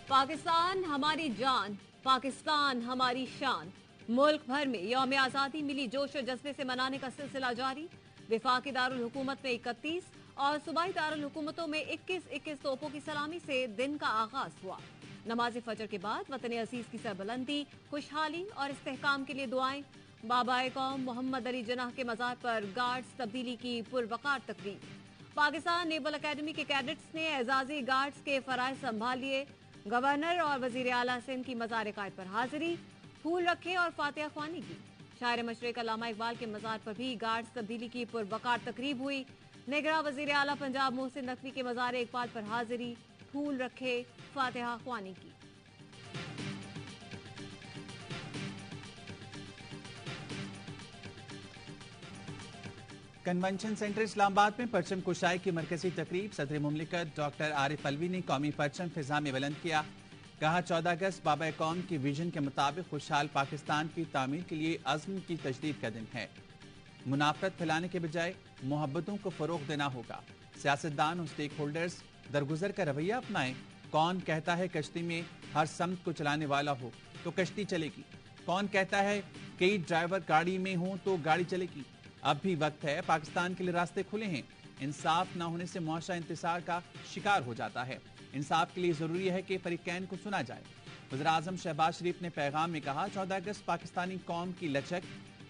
पाकिस्तान हमारी जान, पाकिस्तान हमारी शान। मुल्क भर में यौम आज़ादी मिली जोश और जज्बे से मनाने का सिलसिला जारी। विफाकी दारुल हुकूमत में 31 और सूबाई दारुल हुकूमतों में 21-21 तोपों की सलामी से दिन का आगाज हुआ। नमाज फजर के बाद वतन अजीज की सरबलंदी, खुशहाली और इस्तेहकाम के लिए दुआएं। बाबाए कौम मोहम्मद अली जिन्नाह के मज़ार पर गार्ड्स तब्दीली की पुरवकार तकरीब। पाकिस्तान नेवल अकेडमी के कैडेट्स ने एजाजी गार्ड्स के फराइज संभाल लिए। गवर्नर और वजीर आला सिंध की मज़ार कायद पर हाजिरी, फूल रखे और फातिहा ख्वानी की। शायर मशरिक अल्लामा इकबाल के मज़ार पर भी गार्ड्स तब्दीली की पुरवकार तकरीब हुई। निगरां वजीर आला पंजाब मोहसिन नकवी के मज़ार इकबाल पर हाजिरी, फूल रखे, फातिहा ख्वानी की। कन्वेंशन सेंटर इस्लामाबाद में परचम कुशाई की मरकजी तकरीब। सदर मुमलिकत डॉक्टर आरिफ अलवी ने कौमी परचम फिजा में बुलंद किया। कहा 14 अगस्त बाबा कौम की विजन के मुताबिक खुशहाल पाकिस्तान की तामीर के लिए अज़्म की तजदीद का दिन है। मुनाफरत फैलाने के बजाय मोहब्बतों को फरोग देना होगा। सियासतदान और स्टेक होल्डर्स दरगुजर का रवैया अपनाएं। कौन कहता है कश्ती में हर समत को चलाने वाला हो तो कश्ती चलेगी। कौन कहता है कई ड्राइवर गाड़ी में हो तो गाड़ी चलेगी। अब भी वक्त है, पाकिस्तान के लिए रास्ते खुले हैं। इंसाफ न होने से मुआशरा इंतसार का शिकार हो जाता है। इंसाफ के लिए जरूरी है कि फरीकैन को सुना जाए। वज़ीर आज़म शहबाज शरीफ ने पैगाम में कहा 14 अगस्त पाकिस्तानी कौम की लचक,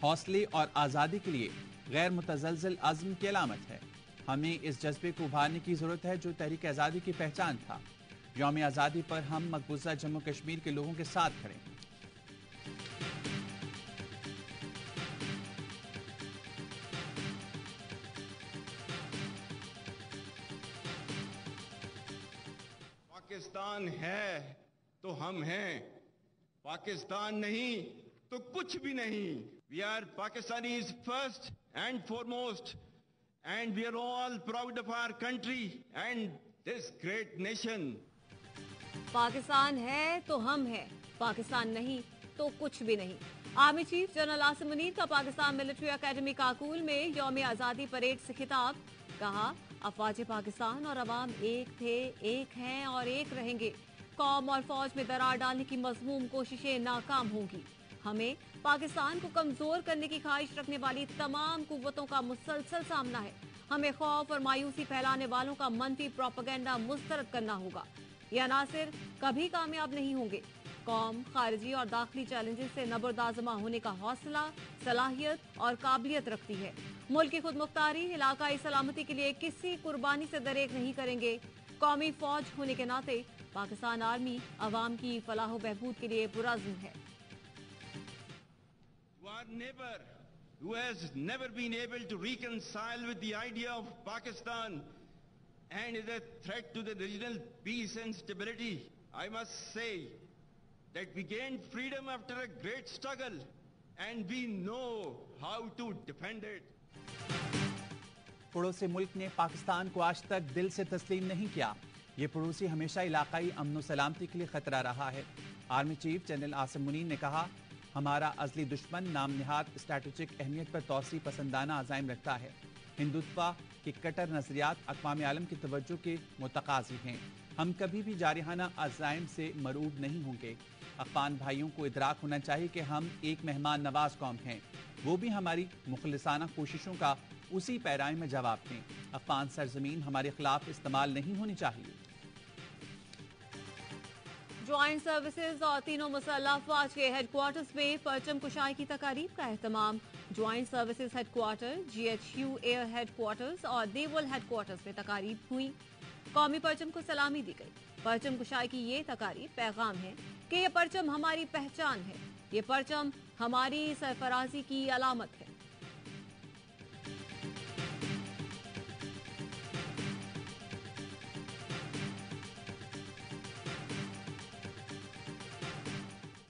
हौसले और आज़ादी के लिए गैर मुतज़लज़ल अज़्म की अलामत है। हमें इस जज्बे को उभारने की जरूरत है जो तहरीक आज़ादी की पहचान था। यौम आज़ादी पर हम मकबूजा जम्मू कश्मीर के लोगों के साथ खड़े हैं। पाकिस्तान है तो हम हैं, पाकिस्तान नहीं तो कुछ भी नहीं। We are Pakistanis first and foremost and we are all proud of our country and this great nation. Pakistan है तो हम हैं, पाकिस्तान नहीं तो कुछ भी नहीं। Army chief general Asim Munir का पाकिस्तान मिलिट्री अकेडमी काकूल में यौम आज़ादी परेड से खिताब। कहा अफवाज पाकिस्तान और अवाम एक थे, एक हैं और एक रहेंगे। कौम और फौज में दरार डालने की मज़मूम कोशिशें नाकाम होंगी। हमें पाकिस्तान को कमजोर करने की ख्वाहिश रखने वाली तमाम कुव्वतों का मुसलसल सामना है। हमें खौफ और मायूसी फैलाने वालों का मनफी प्रोपेगेंडा मुस्तरद करना होगा। ये अनासिर कभी कामयाब नहीं होंगे। कौम खारिजी और दाखिली चैलेंजेस से नबरदाजमा होने का हौसला, सलाहियत और काबिलियत रखती है। मुल्क की खुद मुख्तारी, इलाकाई सलामती के लिए किसी कुर्बानी से दरेक नहीं करेंगे। कौमी फौज होने के नाते पाकिस्तान आर्मी अवाम की फलाह बहबूद के लिए पुरअज़्म है। Our neighbor who has never been able to reconcile with the idea of Pakistan and is a threat to the regional peace and stability, I must say that we gained freedom after a great struggle and we know how to defend it. पड़ोसी मुल्क ने पाकिस्तान को आज तक दिल से तस्लीम नहीं किया। ये पड़ोसी हमेशा इलाकाई अमन सलामती के लिए खतरा रहा है। Army chief general Asim Munir ने कहा हमारा अजली दुश्मन नाम निहाद स्ट्रैटेजिक अहमियत पर तौसी पसंदाना अज़ाइम रखता है। हिंदुत्व के कट्टर नजरियात अक़वाम आलम की तवज्जो के मुतकाज़ी हैं। हम कभी भी जारिहाना अज़ाइम से मरूब नहीं होंगे। अफ़गान भाइयों को इदराक होना चाहिए कि हम एक मेहमान नवाज कौम हैं। वो भी हमारी मुखलिसाना कोशिशों का उसी पैराए में जवाब दें। अफ़गान सरजमीन हमारे खिलाफ इस्तेमाल नहीं होनी चाहिए। ज्वाइंट सर्विसेज और तीनों मुसल्लह अफवाज के हेडक्वार्टर्स में परचम कुशाई की तकारीब का एहतमाम। Joint services headquarter, GHQ air headquarters और नेवल हेडक्वार्टर्स में तकारीब हुई। कौमी परचम को सलामी दी गई। परचम कुशाई की ये तकारीब पैगाम है कि ये परचम हमारी पहचान है, ये परचम हमारी सरफराजी की अलामत है।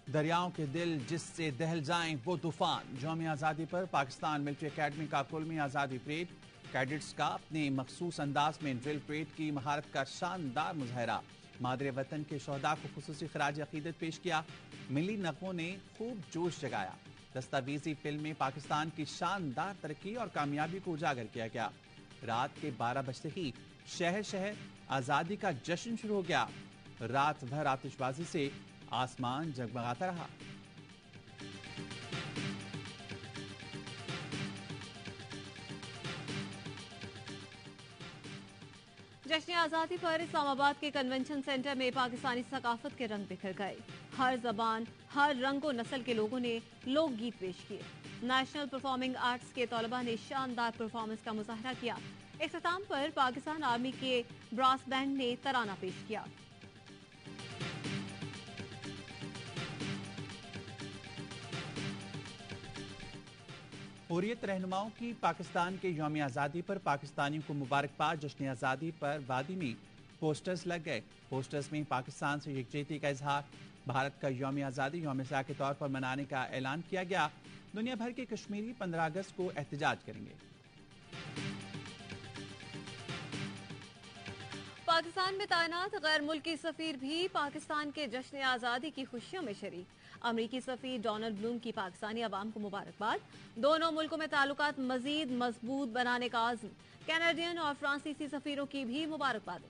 दरियाओं के दिल जिससे दहल जाएं वो तूफान। यौम आज़ादी पर पाकिस्तान मिलिट्री अकेडमी काकुल में आज़ादी परेड। कैडेट्स का अपने मखसूस अंदाज में ड्रिल परेड की महारत का शानदार मुजाहरा। मादरे वतन के शोहदा को खुसूसी खराज अकीदत पेश किया। मिली नगमों ने खूब जोश जगाया। दस्तावेजी फिल्म में पाकिस्तान की शानदार तरक्की और कामयाबी को उजागर किया गया। रात के 12 बजते ही शहर शहर आज़ादी का जश्न शुरू हो गया। रात भर आतिशबाजी से आसमान जगमगाता रहा। जश्न आज़ादी पर इस्लामाबाद के कन्वेंशन सेंटर में पाकिस्तानी सकाफत के रंग बिखर गए। हर जबान, हर रंग और नस्ल के लोगों ने लोकगीत पेश किए। नेशनल परफॉर्मिंग आर्ट्स के तलबा ने शानदार परफॉर्मेंस का मुजाहरा किया। इख्तिताम पर पाकिस्तान आर्मी के ब्रास बैंड ने तराना पेश किया। हुर्रियत रहनुमाओं की पाकिस्तान के यौम आज़ादी पर पाकिस्तानियों को मुबारकबाद। जश्न आज़ादी पर वादी में पोस्टर्स लग गए। पोस्टर्स में पाकिस्तान से यकजहती का इजहार, भारत का यौम आज़ादी यौम सा के तौर पर मनाने का ऐलान किया गया। दुनिया भर के कश्मीरी 15 अगस्त को एहतजाज करेंगे। पाकिस्तान में तैनात गैर मुल्की सफीर भी पाकिस्तान के जश्न आज़ादी की खुशियों में शरीक। अमरीकी सफीर डोनाल्ड ब्लूम की पाकिस्तानी अवाम को मुबारकबाद। दोनों मुल्कों में ताल्लुकात मजीद मजबूत बनाने का आज़म। कैनेडियन और फ्रांसीसी सफीरों की भी मुबारकबाद।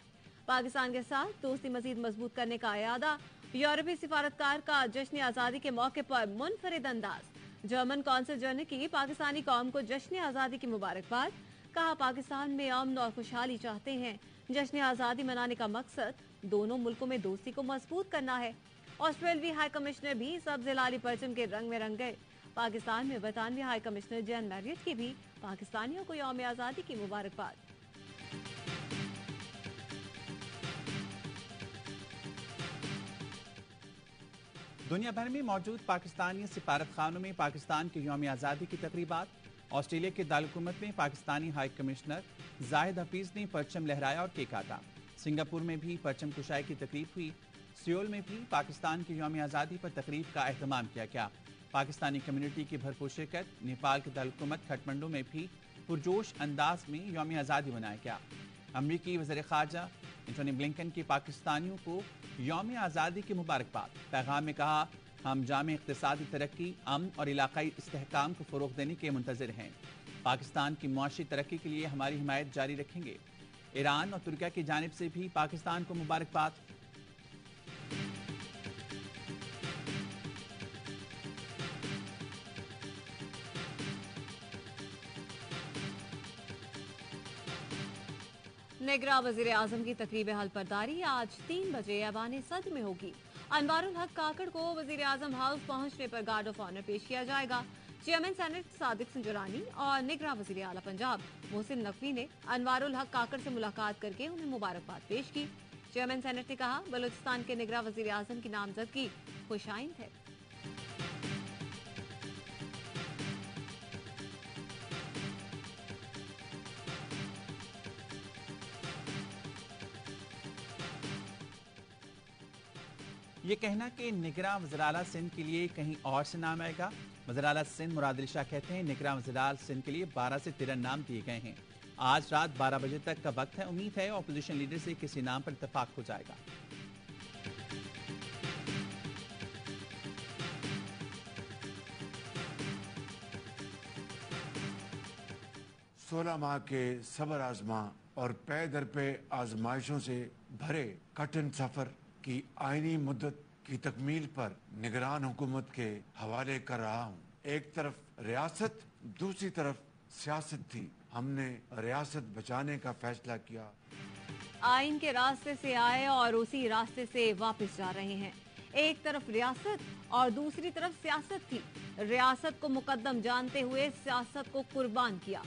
पाकिस्तान के साथ दोस्ती मजीद मजबूत करने का इरादा। यूरोपीय सिफारतकार का जश्न आज़ादी के मौके पर मुनफरिद अंदाज। जर्मन कौंसल जनरल की पाकिस्तानी कौम को जश्न आज़ादी की मुबारकबाद। कहा, पाकिस्तान में अमन और खुशहाली चाहते हैं। जश्न आज़ादी मनाने का मकसद दोनों मुल्कों में दोस्ती को मजबूत करना है। ऑस्ट्रेलियाई हाई कमिश्नर भी सब्ज लाली परचम के रंग में रंग गए। पाकिस्तान में बरतानवी हाई कमिश्नर जैन मैरियट की भी पाकिस्तानियों को यौम आज़ादी की मुबारकबाद। दुनिया भर में मौजूद पाकिस्तानी सिफारत खानों में पाकिस्तान के यौम आज़ादी की तकरीबात। ऑस्ट्रेलिया के दारुल-हुकूमत में पाकिस्तानी हाई कमिश्नर जाहिद हफीज ने परचम लहराया और केक काटा। सिंगापुर में भी परचम कुशाई की तकरीब हुई। सियोल में भी पाकिस्तान की यौम आज़ादी पर तकरीब का एहतमाम किया गया। पाकिस्तानी कम्युनिटी की भरपूर शिरकत। नेपाल के दारुल-हुकूमत काठमांडू में भी पुरजोश अंदाज में यौम आज़ादी मनाया गया। अमरीकी वज़ीर ख़ारजा एंटोनी ब्लिंकन की पाकिस्तानियों को यौम आज़ादी की मुबारकबाद। पैगाम में कहा, हम जामे इक़्तिसादी तरक्की, अमन और इलाकाई इस्तेहकाम को फ़रोग़ देने के मुंतज़िर हैं। पाकिस्तान की मुआशी तरक्की के लिए हमारी हिमायत जारी रखेंगे। ईरान और तुर्किया की जानिब से भी पाकिस्तान को मुबारकबाद। निगरां वज़ीर आज़म की तकरीब हल्फबरदारी आज 3 बजे ऐवान सदर में होगी। अनवारुल हक काकड़ को वज़ीर आज़म हाउस पहुंचने पर गार्ड ऑफ ऑनर पेश किया जाएगा। चेयरमैन सेनेट सादिक संजरानी और निगरां वज़ीर आला पंजाब मोहसिन नकवी ने अनवारुल हक काकड़ से मुलाकात करके उन्हें मुबारकबाद पेश की। चेयरमैन सेनेट ने कहा, बलूचिस्तान के निगरां वज़ीर आज़म की नामजदगी खुशाइंद है। ये कहना कि निगरां वज़ीर-ए-आला सिंध के लिए कहीं और से नाम आएगा। वज़ीर-ए-आला सिंध मुराद अली शाह कहते हैं, निगरां वज़ीर-ए-आला सिंध के लिए 12 से 13 नाम दिए गए हैं। आज रात 12 बजे तक का वक्त है। उम्मीद है ऑपोजिशन लीडर से किसी नाम पर इत्तेफाक हो जाएगा। 16 माह के सब्र आजमा और पे दर पे आजमाइशों से भरे कठिन सफर की आईनी मुद्दत की तकमील पर निगरान हुकूमत के हवाले कर रहा हूँ। एक तरफ रियासत, दूसरी तरफ सियासत थी। हमने रियासत बचाने का फैसला किया। आइन के रास्ते से आए और उसी रास्ते से वापस जा रहे हैं। एक तरफ रियासत और दूसरी तरफ सियासत थी। रियासत को मुकद्दम जानते हुए सियासत को कुर्बान किया।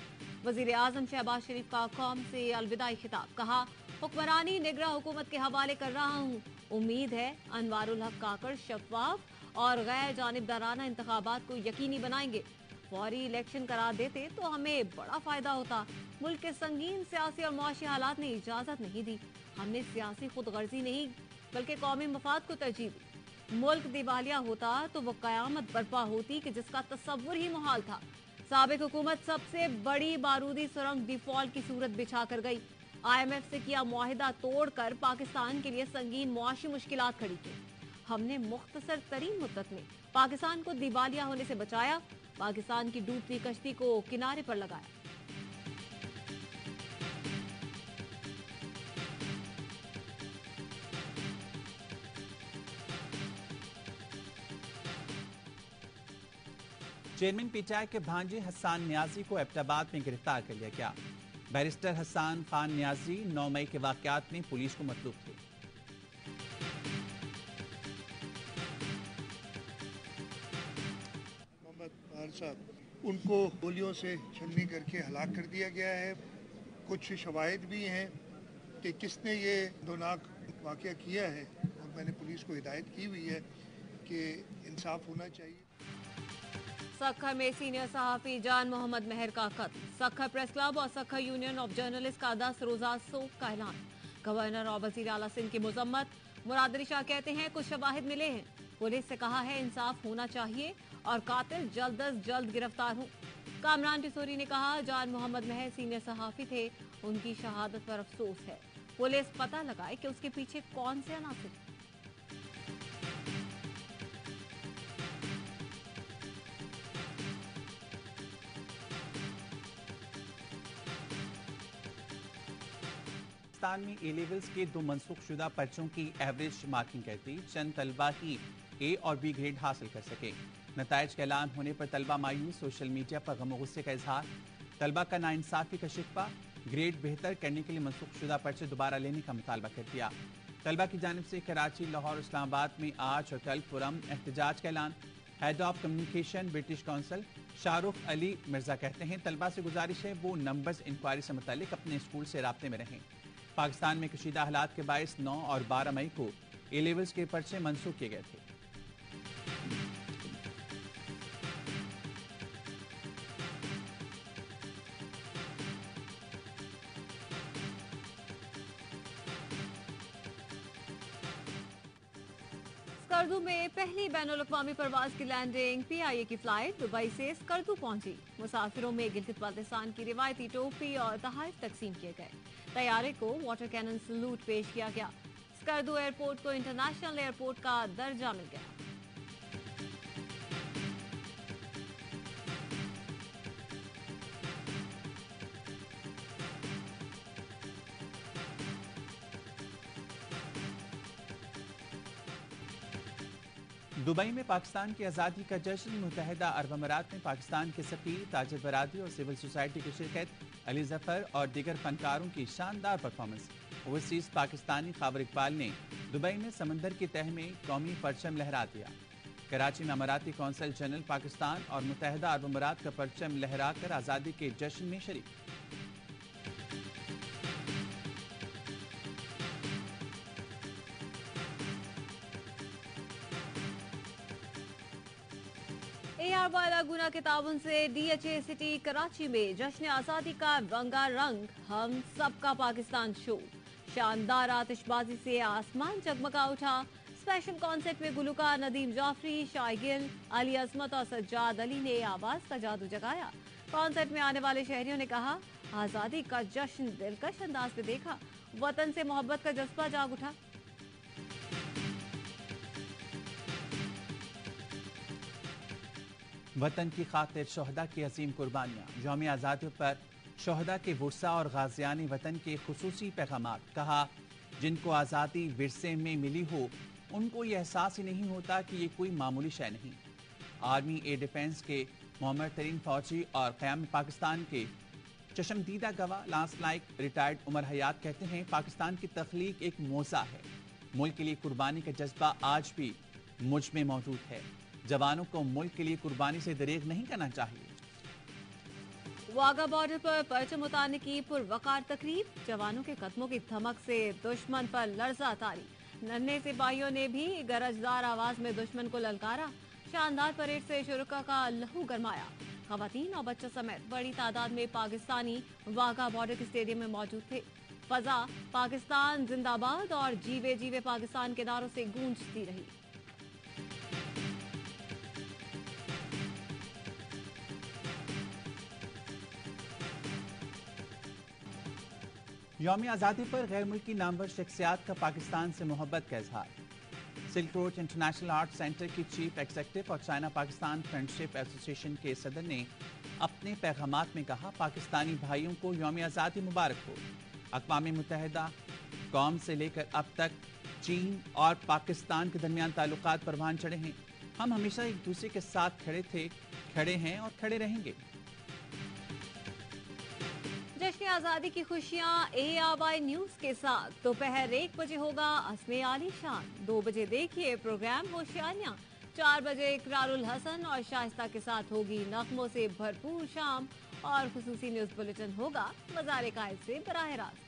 वजीर आजम शहबाज शरीफ का कौम से अलविदाई खिताब। कहा, हुक्मरानी निगरां हुकूमत के हवाले कर रहा हूँ। उम्मीद है अनवारुल हक काकड़ शफाफ और गैर जानिबदाराना इंतखाबात को यकीनी बनाएंगे। फौरी इलेक्शन करार देते तो हमें बड़ा फायदा होता। मुल्क के संगीन सियासी और मुआशी हालात ने इजाजत नहीं दी। हमने सियासी खुदगर्जी नहीं बल्कि कौमी मफाद को तरजीह दी। मुल्क दिवालिया होता तो वो कयामत बर्पा होती कि जिसका तस्वुर ही मुहाल था। साबिक हुकूमत सबसे बड़ी बारूदी सुरंग डिफॉल्ट की सूरत बिछा कर गई। IMF से किया मुआहिदा तोड़कर पाकिस्तान के लिए संगीन मुआशी मुश्किलात खड़ी की। हमने मुख्तसर तरीन मुद्दत में पाकिस्तान को दिवालिया होने से बचाया। पाकिस्तान की डूबती कश्ती को किनारे पर लगाया। चेयरमैन पीटीआई के भांजे हसन नियाजी को एबटाबाद में गिरफ्तार कर लिया गया। बैरिस्टर हसन खान नियाजी 9 मई के वाकयात में पुलिस को मतलूब थे। मोहम्मद साहब उनको गोलियों से छलनी करके हलाक कर दिया गया है। कुछ शवाहिद भी हैं कि किसने ये दौनाक वाक़या किया है और मैंने पुलिस को हिदायत की हुई है कि इंसाफ होना चाहिए। सक्खर में सीनियर सहाफ़ी जान मोहम्मद मेहर का कत्ल। सक्खर प्रेस क्लब और सक्खर यूनियन ऑफ जर्नलिस्ट का 10 रोजा शोक का ऐलान। गवर्नर और वज़ीर आला सिंध की मुजम्मत। मुराद अली शाह कहते हैं कुछ शवाहिद मिले हैं, पुलिस से कहा है इंसाफ होना चाहिए और कातिल जल्द अज जल्द गिरफ्तार हो। कामरान टिसोरी ने कहा जान मोहम्मद मेहर सीनियर सहाफ़ी थे, उनकी शहादत पर अफसोस है, पुलिस पता लगाए कि उसके पीछे कौन से अनासिर हैं। पाकिस्तान में ए लेवल्स के 2 मनसूखशुदा पर्चों की एवरेज मार्किंग करती चंद तलबा ही ए और बी ग्रेड हासिल कर सके। नताइज का ऐलान होने पर तलबा मायूस, सोशल मीडिया पर गम गुस्से का इजहार। तलबा का नाइंसाफी का शिकवा, ग्रेड बेहतर करने के लिए मनसूखशुदा पर्चे दोबारा लेने का मुतालबा कर दिया। तलबा की जानिब से कराची, लाहौर, इस्लामाबाद में आज और कल पुरम एहतजाज का ऐलान। Head of communication British council Shahrukh Ali Mirza कहते हैं तलबा से गुजारिश है वो नंबर्स इंक्वायरी से मुतालिक अपने स्कूल से राब्ते में रहें। पाकिस्तान में कशीदा हालात के बायस 9 और 12 मई को ए लेवल्स के पर्चे मंसूख किए गए थे। स्कर्दू में पहली बैनुल-अक़वामी परवाज की लैंडिंग। पीआईए की फ्लाइट दुबई से स्कर्दू पहुंची। मुसाफिरों में गिलगित बाल्टिस्तान की रिवायती टोपी और तोहफे तकसीम किए गए। तैयारे को वाटर कैनन सलूट पेश किया गया। स्कर्दू एयरपोर्ट को इंटरनेशनल एयरपोर्ट का दर्जा मिल गया। दुबई में पाकिस्तान की आज़ादी का जश्न। मुत्तहिदा अरब अमीरात में पाकिस्तान के सफ़ीर, ताजिर बरादरी और सिविल सोसाइटी की शिरकत। अली जफर और दीगर फनकारों की शानदार परफॉर्मेंस। ओवरसीज पाकिस्तानी खबर इकबाल ने दुबई में समंदर की तह में कौमी परचम लहरा दिया। कराची में अमीराती कौंसल जनरल पाकिस्तान और मुत्तहिदा अरब अमीरात का परचम लहराकर आज़ादी के जश्न में शरीक। AR वाला गुना के ताउन से DHA सिटी कराची में जश्न आज़ादी का रंगारंग हम सबका पाकिस्तान शो। शानदार आतिशबाजी से आसमान जगमगा उठा। स्पेशल कॉन्सर्ट में गुलकार नदीम जाफरी, शाइगिल, अली अजमत और सज्जाद अली ने आवाज का जादू जगाया। कॉन्सर्ट में आने वाले शहरियों ने कहा आज़ादी का जश्न दिलकश अंदाज में देखा, वतन से मोहब्बत का जज्बा जाग उठा। वतन की खातिर शोहदा की अजीम कुर्बानियाँ। यौम आज़ादी पर शोहदा के वुरसा और गाजियानी वतन के खुसूसी पैगामात। कहा जिनको आज़ादी विरसे में मिली हो उनको ये एहसास ही नहीं होता कि ये कोई मामूली शय नहीं। आर्मी एयर डिफेंस के मोहम्मद तरीन फौजी और क़याम पाकिस्तान के चशमदीदा गवाह लांस नाइक रिटायर्ड उमर हयात कहते हैं पाकिस्तान की तख्लीक एक मौज़ा है। मुल्क के लिए कुर्बानी का जज्बा आज भी मुझ में मौजूद है। जवानों को मुल्क के लिए कुर्बानी से दरेग नहीं करना चाहिए। वाघा बॉर्डर पर परचम उतारने की पुरवकार तकरीब। जवानों के कदमों की धमक से दुश्मन पर लर्जा तारी। नन्हे सिपाहियों ने भी गरजदार आवाज में दुश्मन को ललकारा। शानदार परेड से शुरका का लहू गरमाया। खवातीन और बच्चों समेत बड़ी तादाद में पाकिस्तानी वाघा बॉर्डर के स्टेडियम में मौजूद थे। फजा पाकिस्तान जिंदाबाद और जीवे जीवे पाकिस्तान के नारों से गूंजती रही। यौम आज़ादी पर गैर मुल्की नामवर शख्सियात का पाकिस्तान से मोहब्बत का इजहार। Silk road international art centre की चीफ एग्जीक्यूटिव और चाइना पाकिस्तान फ्रेंडशिप एसोसिएशन के सदर ने अपने पैगामात में कहा पाकिस्तानी भाइयों को यौम आज़ादी मुबारक हो। अक़वाम मुत्तहिदा कौम से लेकर अब तक चीन और पाकिस्तान के दरमियान ताल्लुकात परवान चढ़े हैं। हम हमेशा एक दूसरे के साथ खड़े थे, खड़े हैं और खड़े रहेंगे। जश्न आजादी की खुशियां ARY न्यूज के साथ दोपहर 1 बजे होगा अस्मे आलीशान। 2 बजे देखिए प्रोग्राम होशियारियां। 4 बजे इकरारुल हसन और शाइस्ता के साथ होगी नगमों से भरपूर शाम और खुसूसी न्यूज बुलेटिन होगा मज़ार कायद से बराह रास्त।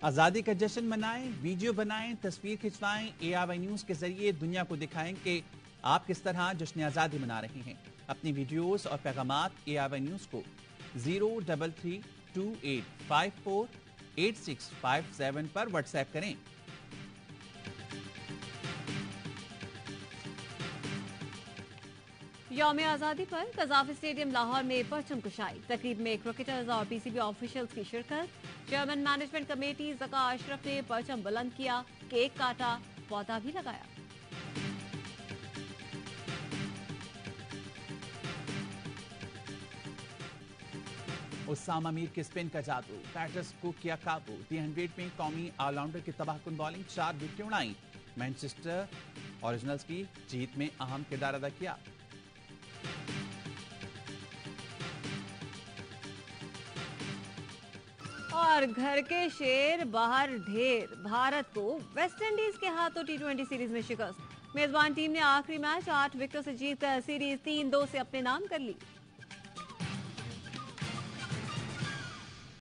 आजादी का जश्न मनाएं, वीडियो बनाएं, तस्वीर खिंचवाएं। ARY न्यूज के जरिए दुनिया को दिखाएं कि आप किस तरह जश्न आजादी मना रहे हैं। अपनी वीडियोस और पैगामात ARY न्यूज को 03328548657 पर व्हाट्सएप करें। यौम आजादी पर कजाफ स्टेडियम लाहौर में परचम कुशाई। तकरीब में क्रिकेटर्स और PCB ऑफिशियल्स की शिरकत। Chairman management committee Zaka Ashraf ने परचम बुलंद किया, केक काटा, पौधा भी लगाया। उस्सामा मीर के स्पिन का जादू, बैटर्स को किया काबू। 300 में कौमी ऑलराउंडर की तबाहकुन बॉलिंग, 4 विकेट उड़ाई। मैनचेस्टर ओरिजिनल्स की जीत में अहम किरदार अदा किया। और घर के शेर बाहर ढेर। भारत को वेस्टइंडीज के हाथों T20 सीरीज में शिकस्त। मेजबान टीम ने आखिरी मैच 8 विकेटों से जीतकर सीरीज 3-2 से अपने नाम कर ली।